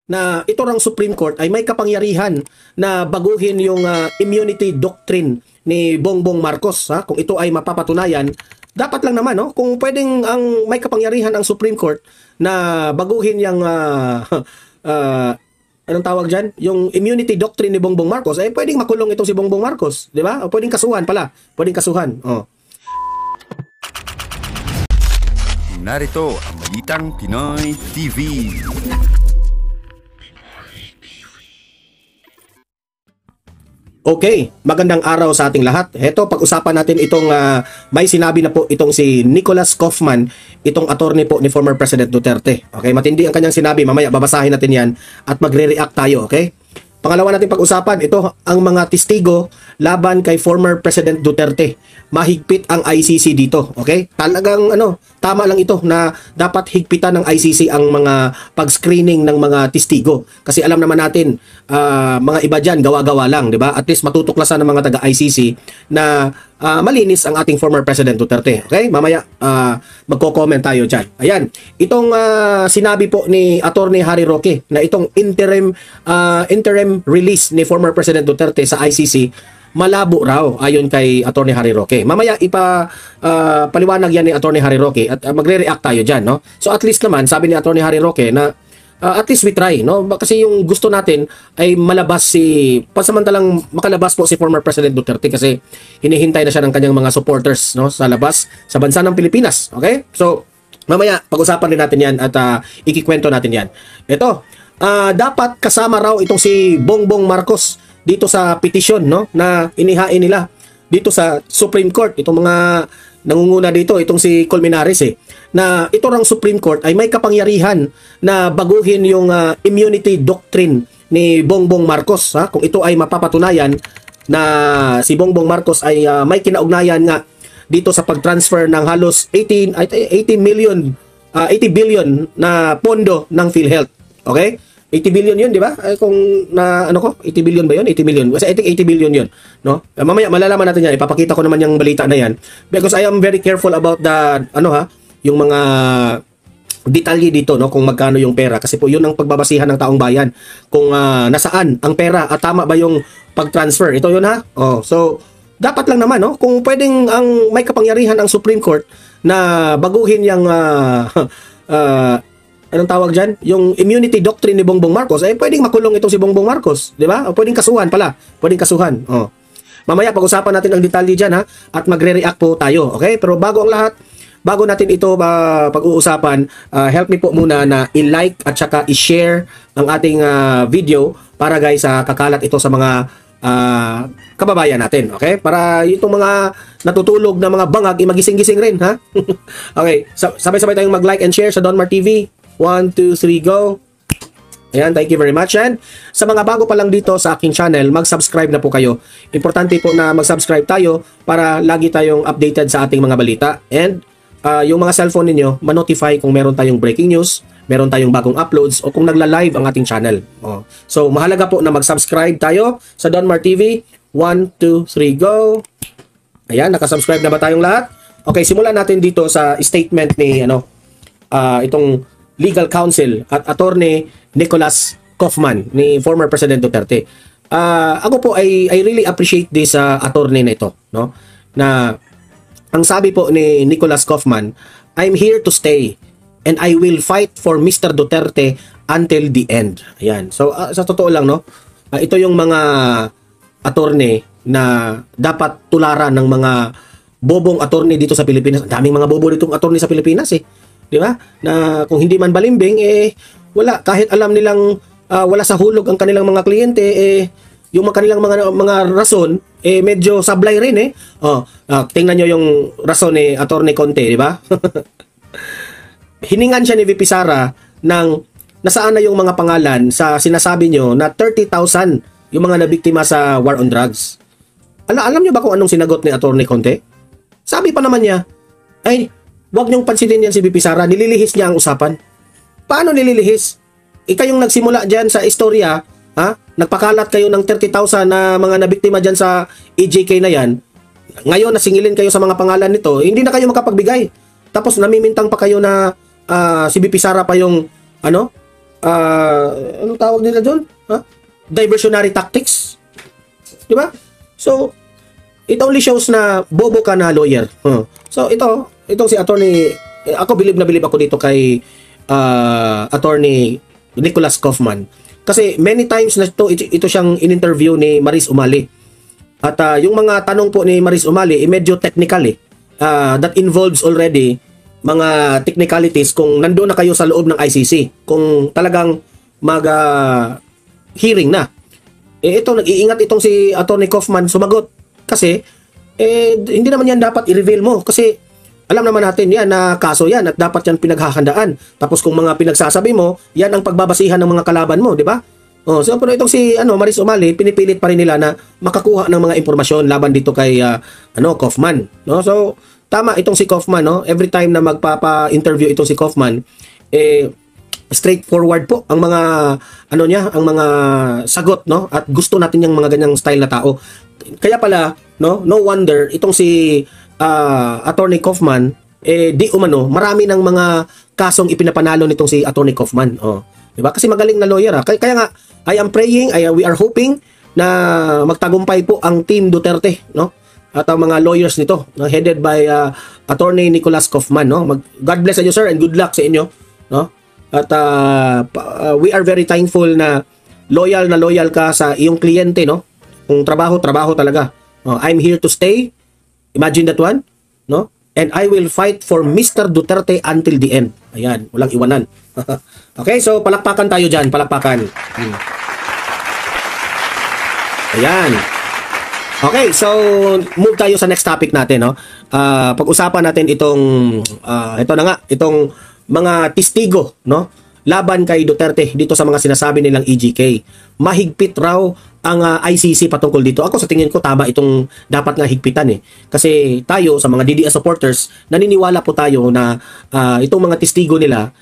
na ito rang Supreme Court ay may kapangyarihan na baguhin yung immunity doctrine ni Bongbong Marcos. Kung ito ay mapapatunayan, dapat lang naman, no? Kung pwedeng may kapangyarihan ang Supreme Court na baguhin yung anong tawag dyan? Yung immunity doctrine ni Bongbong Marcos, ay pwedeng makulong itong si Bongbong Marcos, di ba? O pwedeng kasuhan pala. Pwedeng kasuhan. Oh. Narito ang Balitang Pinoy TV. Okay, magandang araw sa ating lahat. Heto, pag-usapan natin itong may sinabi na po itong si Nicholas Kaufman, itong attorney po ni former President Duterte. Okay, matindi ang kanyang sinabi. Mamaya babasahin natin yan at magre-react tayo, okay? Pangalawa natin pag-usapan, ito ang mga testigo laban kay former President Duterte. Mahigpit ang ICC dito, okay? Talagang tama lang ito na dapat higpitan ng ICC ang mga pag-screening ng mga testigo. Kasi alam naman natin, mga iba dyan, gawa-gawa lang, di ba? At least matutuklasan ng mga taga-ICC na malinis ang ating former President Duterte. Okay? Mamaya magko-comment tayo dyan. Ayan, itong sinabi po ni Attorney Harry Roque na itong interim release ni former President Duterte sa ICC, malabo raw ayon kay Attorney Harry Roque. Mamaya paliwanag yan ni Attorney Harry Roque at magre-react tayo dyan, no? So at least naman, sabi ni Attorney Harry Roque na at least we try, no? Kasi yung gusto natin ay pasamantalang makalabas po si former President Duterte kasi hinihintay na siya ng kanyang mga supporters, no, sa labas sa bansa ng Pilipinas. Okay? So mamaya pag-usapan din natin yan at ikikwento natin yan. Ito, dapat kasama raw itong si Bongbong Marcos dito sa petisyon, no, na inihain nila dito sa Supreme Court. Itong mga nangunguna dito, itong si Colmenares na ito rang Supreme Court ay may kapangyarihan na baguhin yung immunity doctrine ni Bongbong Marcos. Kung ito ay mapapatunayan na si Bongbong Marcos ay may kinaugnayan nga dito sa pag-transfer ng halos 80 billion na pondo ng PhilHealth. Okay? 80 billion yun, di ba? Kung 80 billion ba yun? 80 million. Kasi I think 80 billion yun, no? Mamaya malalaman natin yan. Ipapakita ko naman yung balita na yan. Because I am very careful about the, yung mga detalye dito, no? Kung magkano yung pera. Kasi po yun ang pagbabasihan ng taong bayan. Kung nasaan ang pera at tama ba yung pag-transfer. Ito yun, ha? Oh, so, dapat lang naman, no? Kung pwedeng may kapangyarihan ang Supreme Court na baguhin yung anong tawag dyan? Yung immunity doctrine ni Bongbong Marcos, ay pwedeng makulong itong si Bongbong Marcos, di ba? O pwedeng kasuhan pala. Pwedeng kasuhan. Oh. Mamaya pag-usapan natin ang detalye dyan, ha? At magre-react po tayo, okay? Pero bago natin ito pag-uusapan, help me po muna na i-like at saka i-share ang ating video para guys kakalat ito sa mga kababayan natin, okay? Para itong mga natutulog na mga bangag, magising-gising rin, ha? Okay, sabay-sabay tayong mag-like and share sa Donmar TV. 1, 2, 3, go! Ayan, thank you very much. And sa mga bago pa lang dito sa aking channel, mag-subscribe na po kayo. Importante po na mag-subscribe tayo para lagi tayong updated sa ating mga balita. And yung mga cellphone ninyo, ma-notify kung meron tayong breaking news, meron tayong bagong uploads, o kung nagla-live ang ating channel. So, mahalaga po na mag-subscribe tayo sa Donmar TV. 1, 2, 3, go! Ayan, nakasubscribe na ba tayong lahat? Okay, simulan natin dito sa statement ni itong legal counsel at attorney Nicholas Kaufman ni former President Duterte. Ako po I really appreciate this attorney na ito, no? Na ang sabi po ni Nicholas Kaufman, I'm here to stay and I will fight for Mr. Duterte until the end. Ayan. So sa totoo lang, no? Ito yung mga attorney na dapat tularan ng mga bobong attorney dito sa Pilipinas. Ang daming mga bobo ditong attorney sa Pilipinas, di ba? Na kung hindi man balimbing, wala. Kahit alam nilang wala sa hulog ang kanilang mga kliyente, yung kanilang mga rason, medyo sablay rin, tingnan nyo yung rason ni Attorney Conte, di ba? Hiningan siya ni VP Sara ng nasaan na yung mga pangalan sa sinasabi nyo na 30,000 yung mga nabiktima sa war on drugs. Alam nyo ba kung anong sinagot ni Attorney Conte? Sabi pa naman niya, ay, wag niyong pansinin yan si VP Sara, nililihis niya ang usapan. Paano nililihis? Kayong nagsimula dyan sa istorya, nagpakalat kayo ng 30,000 na mga nabiktima dyan sa EJK na yan. Ngayon, nasingilin kayo sa mga pangalan nito, hindi na kayo makapagbigay. Tapos namimintang pa kayo na si VP Sara pa yung anong tawag nila doon? Diversionary tactics. Di ba? So, it only shows na bobo ka na lawyer. So, itong si attorney, ako bilib ako dito kay attorney Nicholas Kaufman. Kasi many times na ito siyang in-interview ni Maris Umali. At yung mga tanong po ni Maris Umali, medyo technical that involves already mga technicalities kung nandoon na kayo sa loob ng ICC. Kung talagang hearing na. Ito, nag-iingat itong si attorney Kaufman sumagot. Kasi, hindi naman yan dapat i-reveal mo. Kasi, alam naman natin yan na kaso yan at dapat yan pinaghahandaan. Tapos kung mga pinagsasabi mo, yan ang pagbabasihan ng mga kalaban mo, di ba? So pero itong si Maris Umali, pinipilit pa rin nila na makakuha ng mga impormasyon laban dito kay Kaufman, no? So tama itong si Kaufman, no? Every time na magpapa-interview itong si Kaufman, straightforward po ang mga ang mga sagot, no? At gusto natin yung mga ganyang style na tao. Kaya pala, no wonder itong si attorney Kaufman, di umano, marami ng mga kasong ipinapanalo nitong si attorney Kaufman. Diba? Kasi magaling na lawyer. Kaya nga, I am praying, we are hoping na magtagumpay po ang Team Duterte, no? At ang mga lawyers nito, headed by attorney Nicholas Kaufman, no? God bless you, sir, and good luck sa inyo, no? At we are very thankful na loyal ka sa iyong kliyente, no? Kung trabaho talaga. I'm here to stay. Imagine that one, no? And I will fight for Mr. Duterte until the end. Ayan, walang iwanan. Okay, so palakpakan tayo dyan, palakpakan. Ayan. Okay, so move tayo sa next topic natin, no? Pag-usapan natin itong mga testigo, no? Laban kay Duterte dito sa mga sinasabi nilang EJK. Mahigpit raw ang ICC patungkol dito. Ako sa tingin ko tama itong dapat nga higpitan Kasi tayo sa mga DDS supporters, naniniwala po tayo na itong mga testigo nila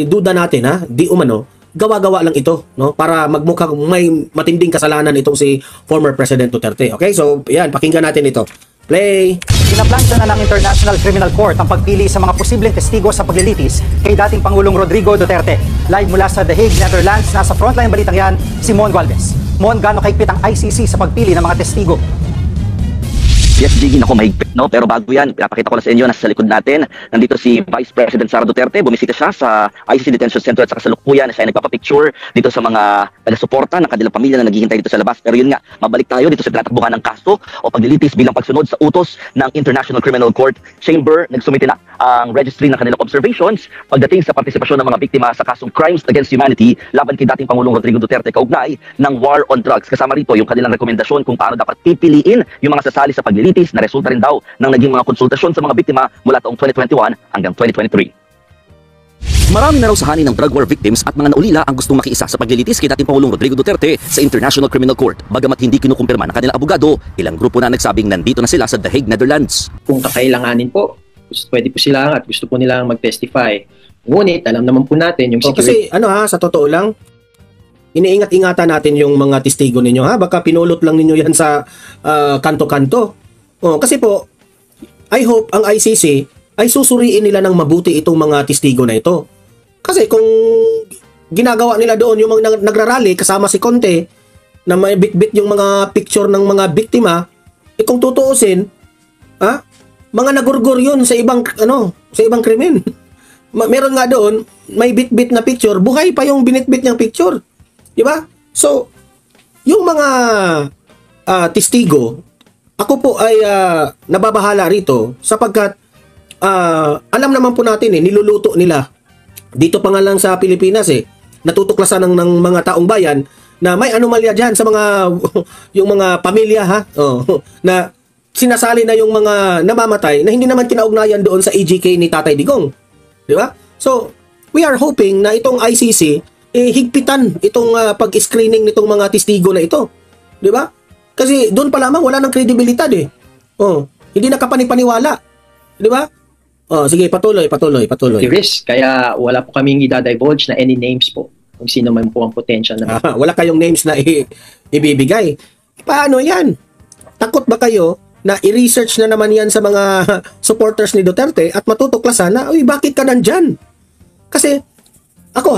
duda natin di umano gawa-gawa lang ito, no? Para magmukhang may matinding kasalanan itong si former President Duterte. Okay? So, yan, pakinggan natin ito. Play! Pinaplansya na ng International Criminal Court ang pagpili sa mga posibleng testigo sa paglilitis kay dating Pangulong Rodrigo Duterte. Live mula sa The Hague, Netherlands, nasa frontline balitang yan, si Mon Gualvez. Mon, gaano kahigpit ang ICC sa pagpili ng mga testigo? Yes, Jiggy, ako mahigpit, no? Pero bago yan, pinapakita ko na sa inyo, nasa likod natin, nandito si Vice President Sara Duterte. Bumisita siya sa ICC Detention Center at sa kasalukuyan, siya nagpapapicture dito sa mga taga-suporta ng kanilang pamilya na naghihintay dito sa labas. Pero yun nga, mabalik tayo dito sa tinatakbuhan ng kaso o paglilitis bilang pagsunod sa utos ng International Criminal Court Chamber. Nagsumite na ang registry ng kanilang observations pagdating sa partisipasyon ng mga biktima sa kasong crimes against humanity laban kay dating Pangulong Rodrigo Duterte kaugnay ng war on drugs. Kasama rito yung kanilang rekomendasyon kung paano dapat pipiliin yung mga sasali sa paglilitis na resulta rin daw ng naging mga konsultasyon sa mga biktima mula taong 2021 hanggang 2023. Marami na raw sa hanin ng drug war victims at mga naulila ang gustong makiisa sa paglilitis kay dating Pangulong Rodrigo Duterte sa International Criminal Court. Bagamat hindi kinukumpirma ng kanilang abogado, ilang grupo na nagsabing nandito na sila sa The Hague, Netherlands. Kung kakailanganin po, pwede po sila at gusto po nilang mag-testify. Ngunit alam naman po natin yung Kasi security. sa totoo lang, iniingat-ingatan natin yung mga testigo ninyo baka pinulot lang ninyo yan sa kanto-kanto. Kasi po, I hope ang ICC ay susuriin nila ng mabuti itong mga testigo na ito. Kasi kung ginagawa nila doon yung mga nagrarally kasama si Conte na may bit-bit yung mga picture ng mga biktima, kung tutuusin, mga nagurgur yun sa ibang krimen. Meron nga doon, may bit-bit na picture, buhay pa yung binit-bit niyang picture. Di ba? So, yung mga testigo, ako po ay nababahala rito sapagkat alam naman po natin niluluto nila dito pa nga lang sa Pilipinas natutuklasan ng mga taong bayan na may anomalya dyan sa mga yung mga pamilya na sinasali na yung mga namamatay na hindi naman kinaugnayan doon sa EJK ni Tatay Digong. Di ba? So, we are hoping na itong ICC higpitan itong pag-screening nitong mga testigo na ito. Di ba? Kasi doon pa lamang wala ng kredibilidad hindi na kapanipaniwala. Di ba? Sige, patuloy. Risk, kaya wala po kaming i-divulge na any names po kung sino man po ang potential na. Wala kayong names na ibibigay. Paano yan? Takot ba kayo na i-research na naman yan sa mga supporters ni Duterte at matutuklasan na, bakit ka nandyan? Kasi, ako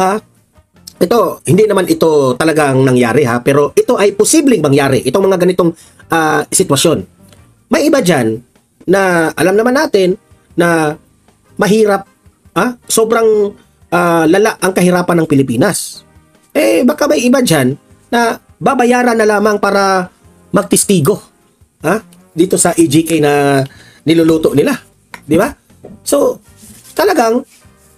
ito, hindi naman ito talagang nangyari ha, pero ito ay posibleng mangyari, itong mga ganitong sitwasyon. May iba dyan na alam naman natin na mahirap, sobrang lala ang kahirapan ng Pilipinas. Baka may iba dyan na babayaran na lamang para magtistigo dito sa EJK na niluluto nila. Di ba? So, talagang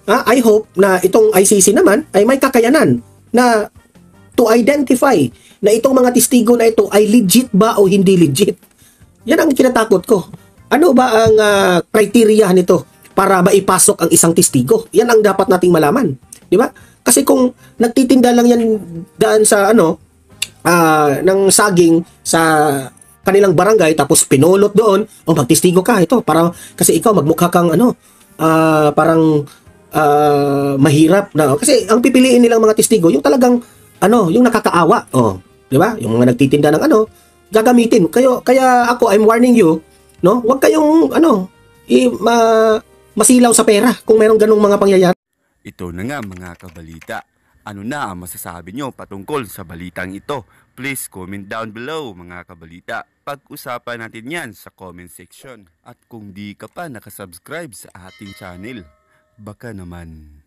I hope na itong ICC naman ay may kakayanan na to identify na itong mga testigo na ito ay legit ba o hindi legit. Yan ang kinatakot ko. Ano ba ang criteria nito para maipasok ang isang testigo? Yan ang dapat nating malaman. Di ba? Kasi kung nagtitinda lang yan daan sa ng saging sa kanilang barangay tapos pinulot doon, magtestigo ka ito para kasi ikaw magmukha kang parang mahirap na kasi ang pipiliin nilang mga testigo yung talagang yung nakakaawa, di ba? Yung mga nagtitinda ng gagamitin. Kaya ako I'm warning you, no? Huwag kayong masilaw sa pera kung mayroong ganung mga pangyayari. Ito na nga mga kabalita. Ano na ang masasabi nyo patungkol sa balitang ito? Please comment down below mga kabalita. Pag-usapan natin yan sa comment section. At kung di ka pa nakasubscribe sa ating channel, baka naman